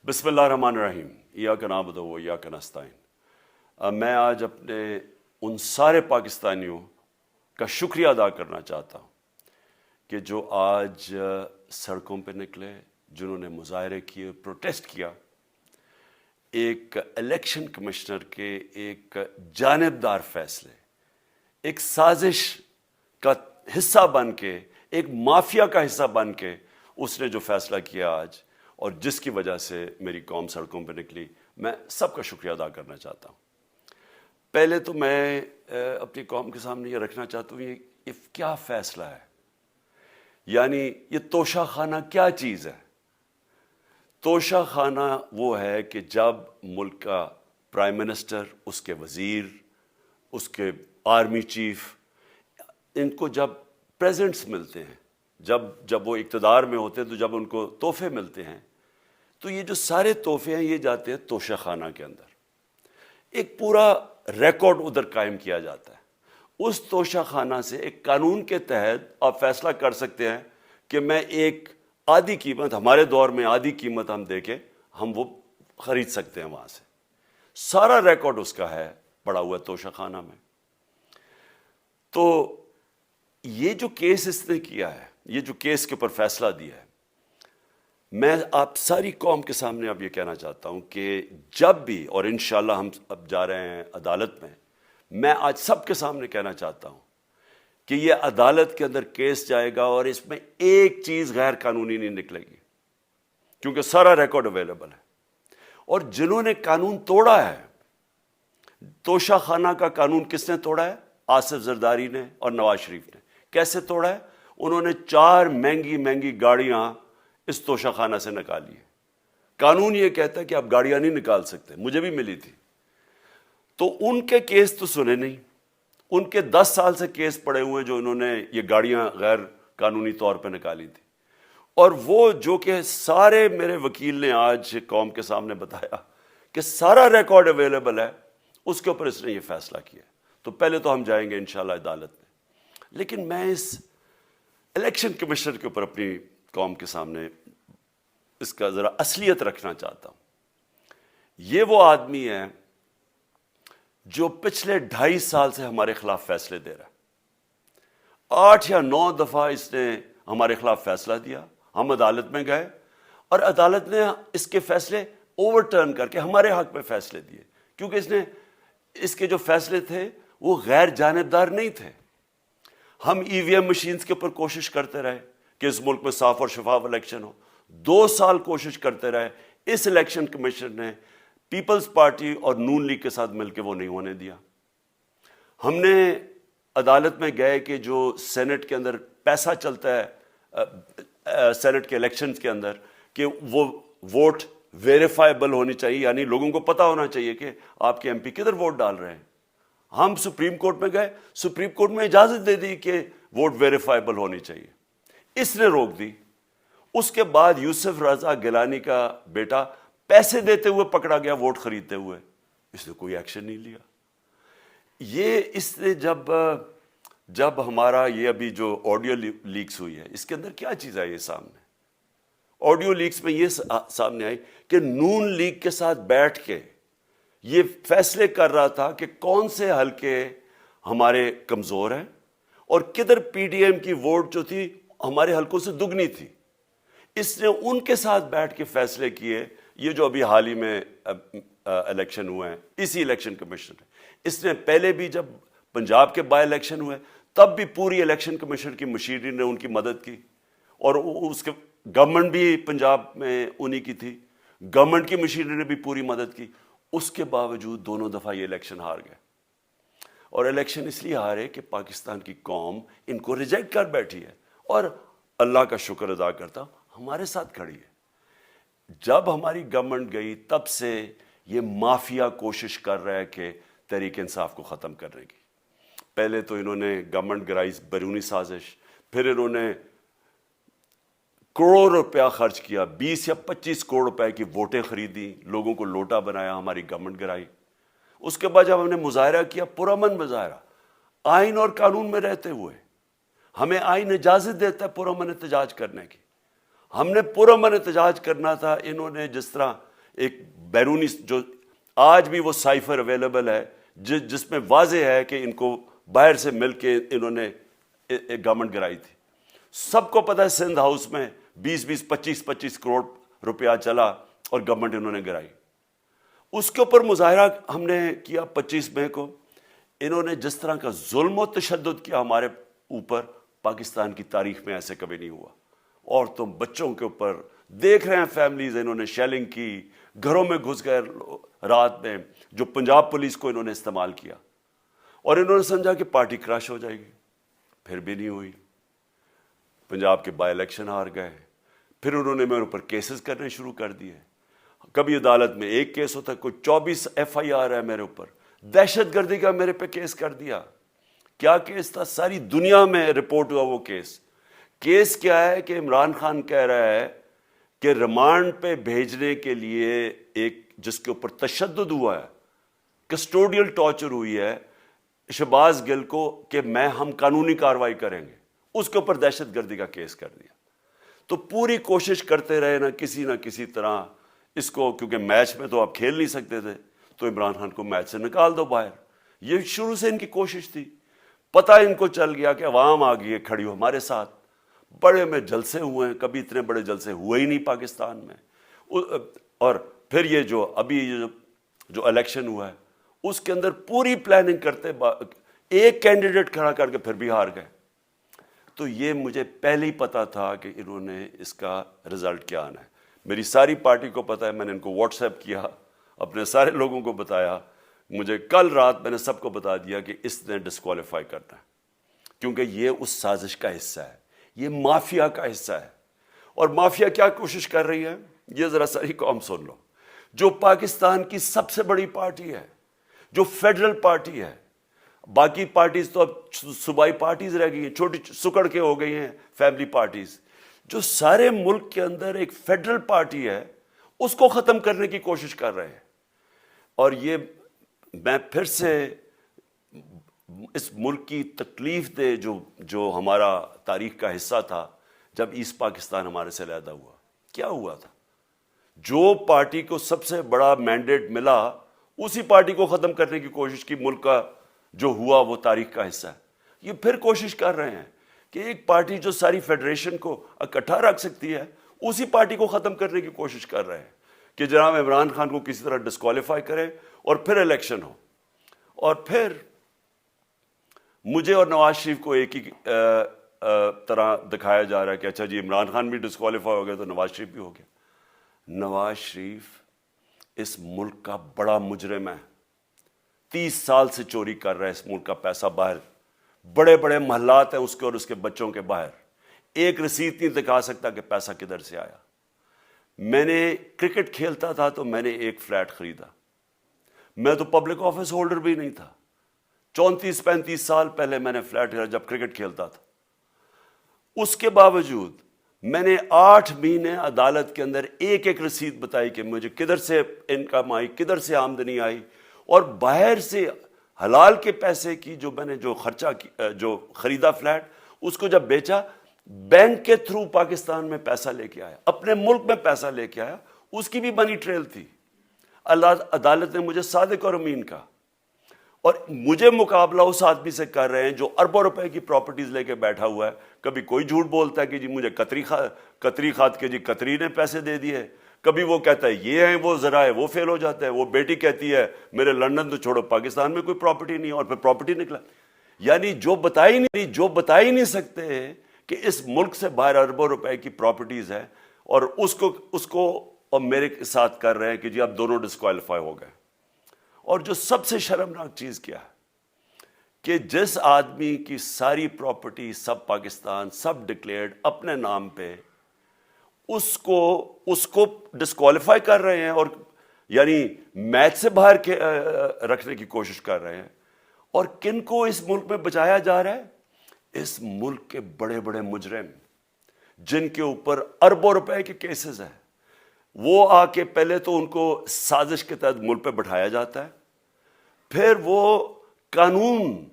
بسم اللہ الرحمن الرحیم ایاک نعبد و ایاک نستعین۔ میں آج اپنے ان سارے پاکستانیوں کا شکریہ ادا کرنا چاہتا ہوں کہ جو آج سڑکوں پہ نکلے، جنہوں نے مظاہرے کیے، پروٹیسٹ کیا، ایک الیکشن کمشنر کے ایک جانبدار فیصلے، ایک سازش کا حصہ بن کے، ایک مافیا کا حصہ بن کے اس نے جو فیصلہ کیا آج، اور جس کی وجہ سے میری قوم سڑکوں پہ نکلی، میں سب کا شکریہ ادا کرنا چاہتا ہوں۔ پہلے تو میں اپنی قوم کے سامنے یہ رکھنا چاہتا ہوں، یہ کیا فیصلہ ہے، یعنی یہ توشہ خانہ کیا چیز ہے؟ توشہ خانہ وہ ہے کہ جب ملک کا پرائم منسٹر، اس کے وزیر، اس کے آرمی چیف، ان کو جب پریزنٹس ملتے ہیں، جب وہ اقتدار میں ہوتے ہیں، تو جب ان کو تحفے ملتے ہیں، تو یہ جو سارے تحفے ہیں یہ جاتے ہیں توشہ خانہ کے اندر۔ ایک پورا ریکارڈ ادھر قائم کیا جاتا ہے۔ اس توشہ خانہ سے ایک قانون کے تحت آپ فیصلہ کر سکتے ہیں کہ میں ایک آدھی قیمت، ہمارے دور میں آدھی قیمت ہم دے کے ہم وہ خرید سکتے ہیں وہاں سے۔ سارا ریکارڈ اس کا ہے پڑا ہوا ہے توشہ خانہ میں۔ تو یہ جو کیس اس نے کیا ہے، یہ جو کیس کے اوپر فیصلہ دیا ہے، میں آپ ساری قوم کے سامنے اب یہ کہنا چاہتا ہوں کہ جب بھی، اور انشاءاللہ ہم اب جا رہے ہیں عدالت میں آج سب کے سامنے کہنا چاہتا ہوں کہ یہ عدالت کے اندر کیس جائے گا اور اس میں ایک چیز غیر قانونی نہیں نکلے گی، کیونکہ سارا ریکارڈ اویلیبل ہے۔ اور جنہوں نے قانون توڑا ہے، توشہ خانہ کا قانون کس نے توڑا ہے؟ آصف زرداری نے اور نواز شریف نے۔ کیسے توڑا ہے؟ انہوں نے 4 مہنگی گاڑیاں اس توشہ خانہ سے نکالی ہے۔ قانون یہ کہتا ہے کہ آپ گاڑیاں نہیں نکال سکتے، مجھے بھی ملی تھی۔ تو ان کے کیس تو سنے نہیں، ان کے 10 سال سے کیس پڑے ہوئے جو انہوں نے یہ گاڑیاں غیر قانونی طور پہ نکالی تھی۔ اور وہ جو کہ سارے میرے وکیل نے آج قوم کے سامنے بتایا کہ سارا ریکارڈ اویلیبل ہے، اس کے اوپر اس نے یہ فیصلہ کیا۔ تو پہلے تو ہم جائیں گے انشاءاللہ عدالت میں، لیکن میں اس الیکشن کمشنر کے اوپر اپنی قوم کے سامنے اس کا ذرا اصلیت رکھنا چاہتا ہوں۔ یہ وہ آدمی ہے جو پچھلے 2.5 سال سے ہمارے خلاف فیصلے دے رہا ہے۔ 8 یا 9 دفعہ اس نے ہمارے خلاف فیصلہ دیا، ہم عدالت میں گئے اور عدالت نے اس کے فیصلے اوور ٹرن کر کے ہمارے حق میں فیصلے دیے، کیونکہ اس کے جو فیصلے تھے وہ غیر جانبدار نہیں تھے۔ ہم ای وی ایم مشینز کے اوپر کوشش کرتے رہے کہ اس ملک میں صاف اور شفاف الیکشن ہو، 2 سال کوشش کرتے رہے۔ اس الیکشن کمیشن نے پیپلز پارٹی اور نون لیگ کے ساتھ مل کے وہ نہیں ہونے دیا۔ ہم نے عدالت میں گئے کہ جو سینٹ کے اندر پیسہ چلتا ہے، سینٹ کے الیکشنز کے اندر، کہ وہ ووٹ ویریفائبل ہونی چاہیے، یعنی لوگوں کو پتہ ہونا چاہیے کہ آپ کے ایم پی کدھر ووٹ ڈال رہے ہیں۔ ہم سپریم کورٹ میں گئے، سپریم کورٹ میں اجازت دے دی کہ ووٹ ویریفائبل ہونی چاہیے، اس نے روک دی۔ اس کے بعد یوسف رضا گیلانی کا بیٹا پیسے دیتے ہوئے پکڑا گیا ووٹ خریدتے ہوئے، اس نے کوئی ایکشن نہیں لیا۔ یہ اس نے جب ہمارا یہ ابھی جو آڈیو لیکس ہوئی ہے، اس کے اندر کیا چیز آئی ہے سامنے؟ آڈیو لیکس میں یہ سامنے آئی کہ نون لیگ کے ساتھ بیٹھ کے یہ فیصلے کر رہا تھا کہ کون سے حلقے ہمارے کمزور ہیں اور کدھر پی ڈی ایم کی ووٹ جو تھی ہمارے حلقوں سے دگنی تھی۔ اس نے ان کے ساتھ بیٹھ کے فیصلے کیے۔ یہ جو ابھی حال ہی میں الیکشن ہوئے ہیں، اسی الیکشن کمیشن نے، اس نے پہلے بھی جب پنجاب کے بائی الیکشن ہوئے تب بھی پوری الیکشن کمیشن کی مشینری نے ان کی مدد کی، اور اس کے گورنمنٹ بھی پنجاب میں انہی کی تھی، گورنمنٹ کی مشینری نے بھی پوری مدد کی۔ اس کے باوجود دونوں دفعہ یہ الیکشن ہار گئے، اور الیکشن اس لیے ہارے کہ پاکستان کی قوم ان کو ریجیکٹ کر بیٹھی ہے، اور اللہ کا شکر ادا کرتا ہمارے ساتھ کھڑی ہے۔ جب ہماری گورنمنٹ گئی تب سے یہ مافیا کوشش کر رہا ہے کہ تحریک انصاف کو ختم کرنے کی۔ پہلے تو انہوں نے گورنمنٹ گرائی بیرونی سازش، پھر انہوں نے کروڑ روپیہ خرچ کیا، 20 یا 25 کروڑ روپے کی ووٹیں خریدی، لوگوں کو لوٹا بنایا، ہماری گورنمنٹ گرائی۔ اس کے بعد جب ہم نے مظاہرہ کیا، پرامن مظاہرہ، آئین اور قانون میں رہتے ہوئے، ہمیں آئین اجازت دیتا ہے پرامن احتجاج کرنے کی، ہم نے پرامن احتجاج کرنا تھا۔ انہوں نے جس طرح ایک بیرونی جو آج بھی وہ سائفر اویلیبل ہے جس میں واضح ہے کہ ان کو باہر سے مل کے انہوں نے ایک گورنمنٹ گرائی تھی. سب کو پتہ ہے سندھ ہاؤس میں 20 25 کروڑ روپیہ چلا اور گورنمنٹ انہوں نے گرائی. اس کے اوپر مظاہرہ ہم نے کیا 25 مئی کو. انہوں نے جس طرح کا ظلم و تشدد کیا ہمارے اوپر پاکستان کی تاریخ میں ایسے کبھی نہیں ہوا. عورتوں بچوں کے اوپر دیکھ رہے ہیں فیملیز, انہوں نے شیلنگ کی, گھروں میں گھس گئے رات میں, جو پنجاب پولیس کو انہوں نے استعمال کیا اور انہوں نے سمجھا کہ پارٹی کراش ہو جائے گی. پھر بھی نہیں ہوئی. پنجاب کے بائی الیکشن ہار گئے. پھر انہوں نے میرے اوپر کیسز کرنے شروع کر دیے. کبھی عدالت میں ایک کیس ہوتا, کوئی 24 FIR ہے میرے اوپر. دہشت گردی کا میرے پہ کیس کر دیا. کیا کیس تھا؟ ساری دنیا میں رپورٹ ہوا وہ کیس. کیس کیا ہے کہ عمران خان کہہ رہا ہے کہ ریمانڈ پہ بھیجنے کے لیے ایک جس کے اوپر تشدد ہوا ہے, کسٹوڈیل ٹارچر ہوئی ہے شہباز گل کو, کہ ہم قانونی کارروائی کریں گے, اس کے اوپر دہشت گردی کا کیس کر دیا. تو پوری کوشش کرتے رہے نہ کسی طرح اس کو, کیونکہ میچ میں تو آپ کھیل نہیں سکتے تھے, تو عمران خان کو میچ سے نکال دو باہر. یہ شروع سے ان کی کوشش تھی. پتہ ان کو چل گیا کہ عوام آ گئی ہے کھڑی ہو ہمارے ساتھ. بڑے میں جلسے ہوئے ہیں, کبھی اتنے بڑے جلسے ہوئے ہی نہیں پاکستان میں. اور پھر یہ جو ابھی جو الیکشن ہوا ہے اس کے اندر پوری پلاننگ کرتے, ایک کینڈیڈیٹ کھڑا کر کے پھر بھی ہار گئے. تو یہ مجھے پہلے ہی پتا تھا کہ انہوں نے اس کا رزلٹ کیا آنا ہے. میری ساری پارٹی کو پتا ہے, میں نے ان کو واٹس ایپ کیا, اپنے سارے لوگوں کو بتایا. مجھے کل رات میں نے سب کو بتا دیا کہ اس نے ڈسکوالیفائی کرنا ہے, کیونکہ یہ اس سازش کا حصہ ہے, یہ مافیا کا حصہ ہے. اور مافیا کیا کوشش کر رہی ہے, یہ ذرا ساری قوم سن لو. جو پاکستان کی سب سے بڑی پارٹی ہے, جو فیڈرل پارٹی ہے, باقی پارٹیز تو اب صوبائی پارٹیز رہ گئی ہیں, چھوٹی سکڑ کے ہو گئی ہیں فیملی پارٹیز. جو سارے ملک کے اندر ایک فیڈرل پارٹی ہے, اس کو ختم کرنے کی کوشش کر رہے ہیں. اور یہ میں پھر سے اس ملک کی تکلیف دے جو ہمارا تاریخ کا حصہ تھا, جب ایسٹ پاکستان ہمارے سے علیحدہ ہوا, کیا ہوا تھا؟ جو پارٹی کو سب سے بڑا مینڈیٹ ملا اسی پارٹی کو ختم کرنے کی کوشش کی. ملک کا جو ہوا وہ تاریخ کا حصہ ہے. یہ پھر کوشش کر رہے ہیں کہ ایک پارٹی جو ساری فیڈریشن کو اکٹھا رکھ سکتی ہے, اسی پارٹی کو ختم کرنے کی کوشش کر رہے ہیں کہ جناب عمران خان کو کسی طرح ڈسکوالیفائی کریں اور پھر الیکشن ہو. اور پھر مجھے اور نواز شریف کو ایک ہی طرح دکھایا جا رہا ہے کہ اچھا جی عمران خان بھی ڈسکوالیفائی ہو گیا تو نواز شریف بھی ہو گیا. نواز شریف اس ملک کا بڑا مجرم ہے. 30 سال سے چوری کر رہا ہے اس ملک کا پیسہ باہر. بڑے بڑے محلات ہیں اس کے اور اس کے بچوں کے باہر. ایک رسید نہیں دکھا سکتا کہ پیسہ کدھر سے آیا. میں نے کرکٹ کھیلتا تھا تو میں نے ایک فلیٹ خریدا. میں تو پبلک آفس ہولڈر بھی نہیں تھا. 34-35 سال پہلے میں نے فلیٹ خریدا جب کرکٹ کھیلتا تھا. اس کے باوجود میں نے 8 مہینے عدالت کے اندر ایک ایک رسید بتائی کہ مجھے کدھر سے انکم آئی, کدھر سے آمدنی آئی, اور باہر سے حلال کے پیسے کی جو میں نے جو خرچہ جو خریدا فلیٹ, اس کو جب بیچا بینک کے تھرو پاکستان میں پیسہ لے کے آیا, اپنے ملک میں پیسہ لے کے آیا. اس کی بھی منی ٹریل تھی. عدالت نے مجھے صادق اور امین کا, اور مجھے مقابلہ اس آدمی سے کر رہے ہیں جو اربوں روپے کی پراپرٹیز لے کے بیٹھا ہوا ہے. کبھی کوئی جھوٹ بولتا ہے کہ جی مجھے قطری خات کے جی قطری نے پیسے دے دیے, کبھی وہ کہتا ہے یہ ہیں وہ ذرائع, وہ فیل ہو جاتا ہے. وہ بیٹی کہتی ہے میرے لندن تو چھوڑو پاکستان میں کوئی پراپرٹی نہیں, اور پھر پراپرٹی نکلا. یعنی جو بتا ہی نہیں سکتے کہ اس ملک سے باہر اربوں روپے کی پراپرٹیز ہے, اور اس کو اور میرے ساتھ کر رہے ہیں کہ جی آپ دونوں ڈسکوالیفائی ہو گئے. اور جو سب سے شرمناک چیز کیا ہے کہ جس آدمی کی ساری پراپرٹی سب پاکستان سب ڈکلیئرڈ اپنے نام پہ, اس کو ڈسکوالیفائی کر رہے ہیں, اور یعنی میچ سے باہر رکھنے کی کوشش کر رہے ہیں. اور کن کو اس ملک میں بچایا جا رہا ہے؟ اس ملک کے بڑے بڑے مجرم جن کے اوپر اربوں روپے کے کیسز ہیں, وہ آ کے پہلے تو ان کو سازش کے تحت ملک پہ بٹھایا جاتا ہے, پھر وہ قانون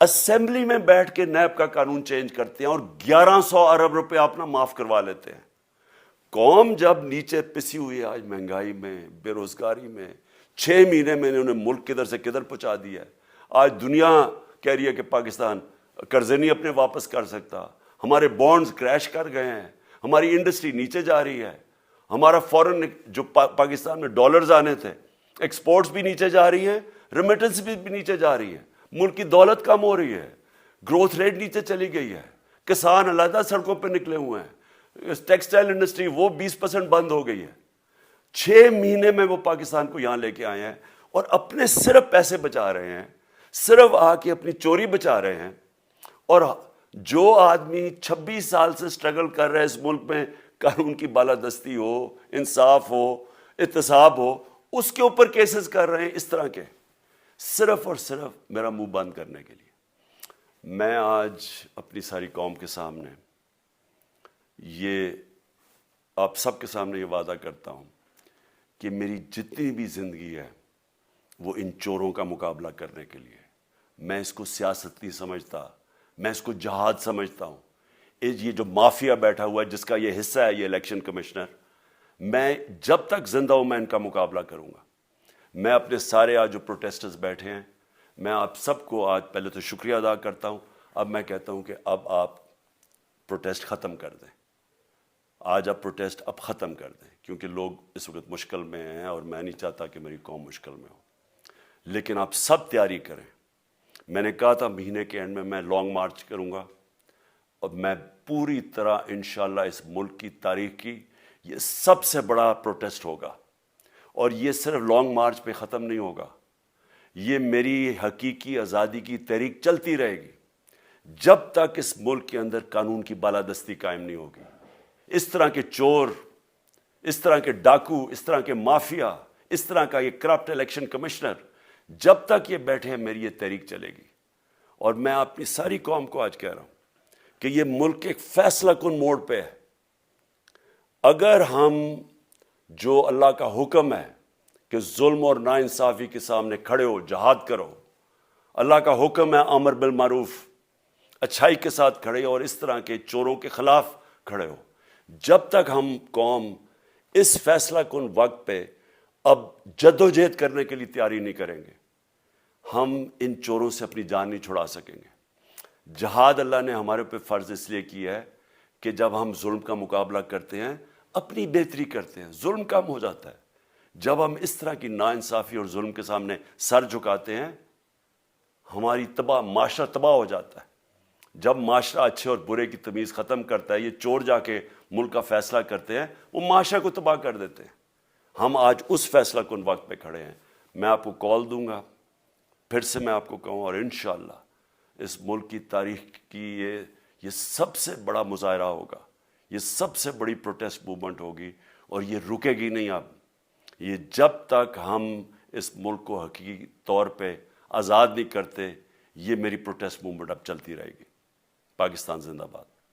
اسمبلی میں بیٹھ کے نیب کا قانون چینج کرتے ہیں اور 1100 ارب روپے اپنا معاف کروا لیتے ہیں. قوم جب نیچے پسی ہوئی ہے آج مہنگائی میں, بے روزگاری میں, 6 مہینے میں انہوں نے ملک کدھر سے کدھر پہنچا دیا ہے. آج دنیا کہہ رہی ہے کہ پاکستان قرضے نہیں اپنے واپس کر سکتا, ہمارے بانڈز کریش کر گئے ہیں, ہماری انڈسٹری نیچے جا رہی ہے, ہمارا فورن جو پاکستان میں ڈالرز آنے تھے ایکسپورٹس بھی نیچے جا رہی ہیں, ریمیٹنس بھی نیچے جا رہی ہے, ملک کی دولت کم ہو رہی ہے, گروتھ ریٹ نیچے چلی گئی ہے, کسان علیحدہ سڑکوں پہ نکلے ہوئے ہیں, ٹیکسٹائل انڈسٹری وہ 20% بند ہو گئی ہے. 6 مہینے میں وہ پاکستان کو یہاں لے کے آئے ہیں اور اپنے صرف پیسے بچا رہے ہیں, صرف آ کے اپنی چوری بچا رہے ہیں. اور جو آدمی 26 سال سے سٹرگل کر رہے ہیں اس ملک میں, قانون کی بالادستی ہو, انصاف ہو, احتساب ہو, اس کے اوپر کیسز کر رہے ہیں اس طرح کے, صرف اور صرف میرا منہ بند کرنے کے لیے. میں آج اپنی ساری قوم کے سامنے یہ آپ سب کے سامنے یہ وعدہ کرتا ہوں کہ میری جتنی بھی زندگی ہے وہ ان چوروں کا مقابلہ کرنے کے لیے. میں اس کو سیاست نہیں سمجھتا, میں اس کو جہاد سمجھتا ہوں. یہ جو مافیا بیٹھا ہوا ہے جس کا یہ حصہ ہے یہ الیکشن کمشنر, میں جب تک زندہ ہوں میں ان کا مقابلہ کروں گا. میں اپنے سارے آج جو پروٹیسٹرز بیٹھے ہیں, میں آپ سب کو آج پہلے تو شکریہ ادا کرتا ہوں. اب میں کہتا ہوں کہ اب آپ پروٹیسٹ ختم کر دیں. آج آپ پروٹیسٹ اب ختم کر دیں, کیونکہ لوگ اس وقت مشکل میں ہیں اور میں نہیں چاہتا کہ میری قوم مشکل میں ہو. لیکن آپ سب تیاری کریں. میں نے کہا تھا مہینے کے اینڈ میں لانگ مارچ کروں گا, اور میں پوری طرح انشاءاللہ اس ملک کی تاریخ کی یہ سب سے بڑا پروٹیسٹ ہوگا. اور یہ صرف لانگ مارچ پہ ختم نہیں ہوگا, یہ میری حقیقی آزادی کی تحریک چلتی رہے گی جب تک اس ملک کے اندر قانون کی بالادستی قائم نہیں ہوگی. اس طرح کے چور, اس طرح کے ڈاکو, اس طرح کے مافیا, اس طرح کا یہ کرپٹ الیکشن کمشنر, جب تک یہ بیٹھے ہیں میری یہ تحریک چلے گی. اور میں اپنی ساری قوم کو آج کہہ رہا ہوں کہ یہ ملک ایک فیصلہ کن موڑ پہ ہے. اگر ہم جو اللہ کا حکم ہے کہ ظلم اور ناانصافی کے سامنے کھڑے ہو, جہاد کرو, اللہ کا حکم ہے امر بالمعروف, اچھائی کے ساتھ کھڑے ہو اور اس طرح کے چوروں کے خلاف کھڑے ہو, جب تک ہم قوم اس فیصلہ کن وقت پہ اب جدوجہد کرنے کے لیے تیاری نہیں کریں گے, ہم ان چوروں سے اپنی جان نہیں چھڑا سکیں گے. جہاد اللہ نے ہمارے پہ فرض اس لیے کیا ہے کہ جب ہم ظلم کا مقابلہ کرتے ہیں اپنی بہتری کرتے ہیں, ظلم کم ہو جاتا ہے. جب ہم اس طرح کی ناانصافی اور ظلم کے سامنے سر جھکاتے ہیں ہماری معاشرہ تباہ ہو جاتا ہے. جب معاشرہ اچھے اور برے کی تمیز ختم کرتا ہے, یہ چور جا کے ملک کا فیصلہ کرتے ہیں, وہ معاشرہ کو تباہ کر دیتے ہیں. ہم آج اس فیصلہ کن وقت پہ کھڑے ہیں. میں آپ کو کال دوں گا, پھر سے میں آپ کو کہوں, اور انشاءاللہ اس ملک کی تاریخ کی یہ سب سے بڑا مظاہرہ ہوگا, یہ سب سے بڑی پروٹیسٹ موومنٹ ہوگی, اور یہ رکے گی نہیں. اب یہ جب تک ہم اس ملک کو حقیقی طور پہ آزاد نہیں کرتے, یہ میری پروٹیسٹ موومنٹ اب چلتی رہے گی. پاکستان زندہ باد.